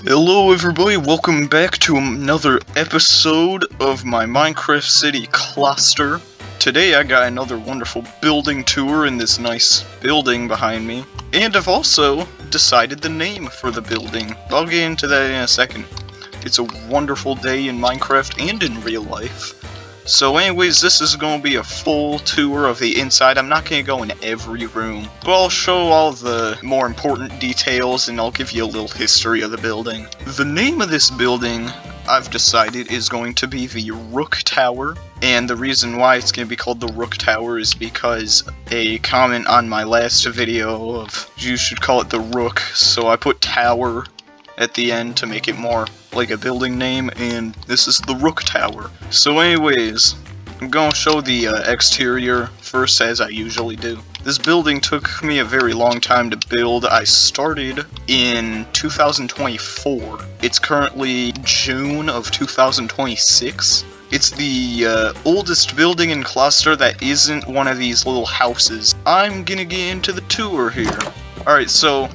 Hello everybody, welcome back to another episode of my Minecraft City Klahster. Today I got another wonderful building tour in this nice building behind me. And I've also decided the name for the building. I'll get into that in a second. It's a wonderful day in Minecraft and in real life. So anyways, this is going to be a full tour of the inside. I'm not going to go in every room, but I'll show all the more important details and I'll give you a little history of the building. The name of this building, I've decided, is going to be the Rook Tower. And the reason why it's going to be called the Rook Tower is because a comment on my last video of you should call it the Rook, so I put Tower at the end to make it more like a building name, and this is the Rook Tower. So anyways, I'm gonna show the exterior first, as I usually do. This building took me a very long time to build. I started in 2024. It's currently June of 2026. It's the oldest building in Klahster that isn't one of these little houses. I'm gonna get into the tour here. Alright, so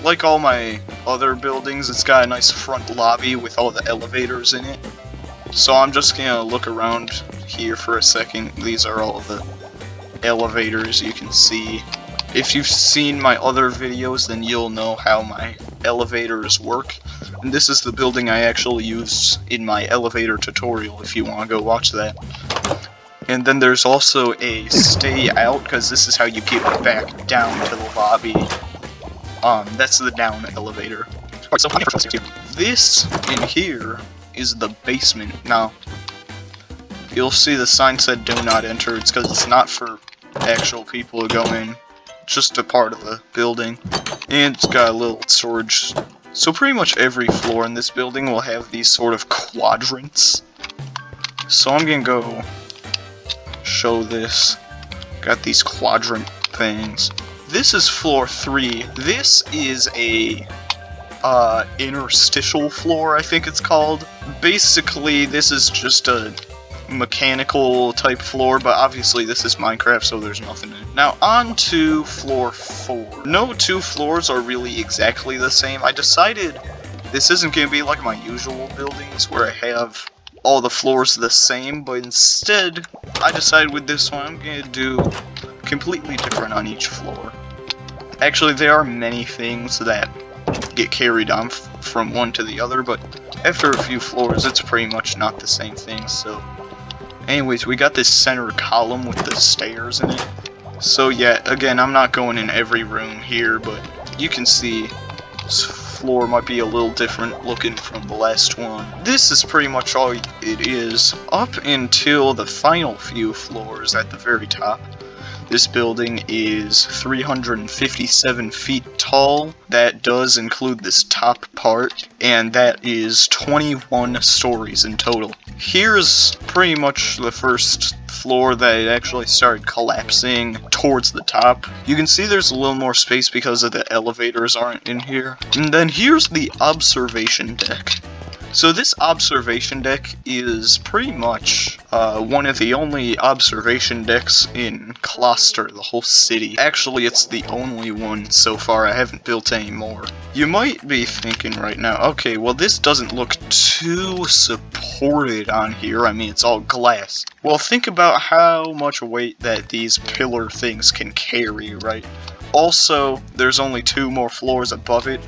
like all my other buildings, it's got a nice front lobby with all the elevators in it. So I'm just gonna look around here for a second. These are all the elevators you can see. If you've seen my other videos, then you'll know how my elevators work. And this is the building I actually used in my elevator tutorial, if you want to go watch that. And then there's also a stay out, because this is how you get back down to the lobby. That's the down elevator. Alright, so this in here is the basement. Now, you'll see the sign said do not enter. It's because it's not for actual people to go in. It's just a part of the building. And it's got a little storage. So pretty much every floor in this building will have these sort of quadrants. So I'm gonna go show this. Got these quadrant things. This is floor 3. This is a interstitial floor, I think it's called. Basically, this is just a mechanical type floor, but obviously this is Minecraft, so there's nothing in it. Now, on to floor 4. No two floors are really exactly the same. I decided this isn't going to be like my usual buildings where I have all the floors the same, but instead, I decided with this one I'm going to do completely different on each floor. Actually, there are many things that get carried on from one to the other, but after a few floors, it's pretty much not the same thing, so... Anyways, we got this center column with the stairs in it. So yeah, again, I'm not going in every room here, but you can see this floor might be a little different looking from the last one. This is pretty much all it is, up until the final few floors at the very top. This building is 357 feet tall. That does include this top part, and that is 21 stories in total. Here's pretty much the first floor that it actually started collapsing towards the top. You can see there's a little more space because of the elevators aren't in here. And then here's the observation deck. So this observation deck is pretty much one of the only observation decks in Klahster, the whole city. Actually, it's the only one so far. I haven't built any more. You might be thinking right now, okay, well this doesn't look too supported on here. I mean, it's all glass. Well, think about how much weight that these pillar things can carry, right? Also, there's only 2 more floors above it.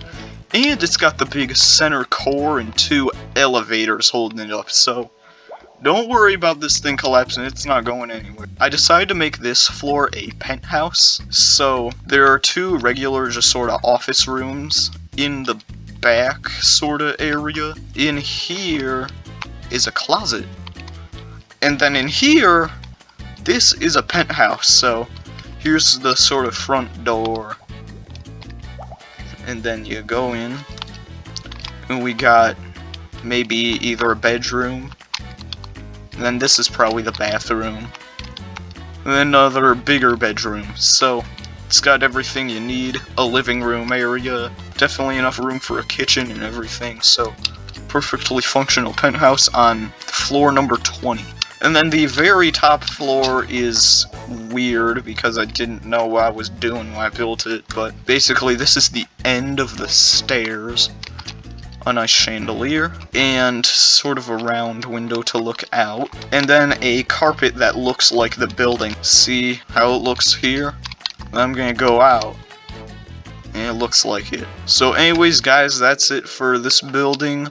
And it's got the big center core and 2 elevators holding it up, so don't worry about this thing collapsing, it's not going anywhere. I decided to make this floor a penthouse, so there are 2 regular just sort of office rooms in the back sort of area. In here is a closet. And then in here, this is a penthouse, so here's the sort of front door. And then you go in, and we got maybe either a bedroom, and then this is probably the bathroom, and then another bigger bedroom. So it's got everything you need, a living room area, definitely enough room for a kitchen and everything, so perfectly functional penthouse on floor number 20. And then the very top floor is weird because I didn't know what I was doing when I built it, but basically this is the end of the stairs. a nice chandelier, and sort of a round window to look out, and then a carpet that looks like the building. See how it looks here? I'm gonna go out, and it looks like it. So anyways, guys, that's it for this building.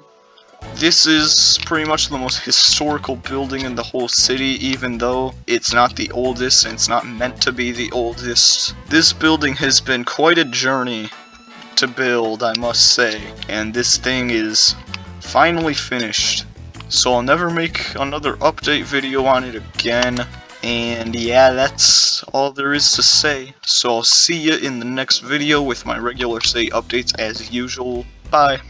This is pretty much the most historical building in the whole city, even though it's not the oldest and it's not meant to be the oldest. This building has been quite a journey to build, I must say, and this thing is finally finished. So I'll never make another update video on it again, and yeah, that's all there is to say. So I'll see you in the next video with my regular say updates as usual. Bye.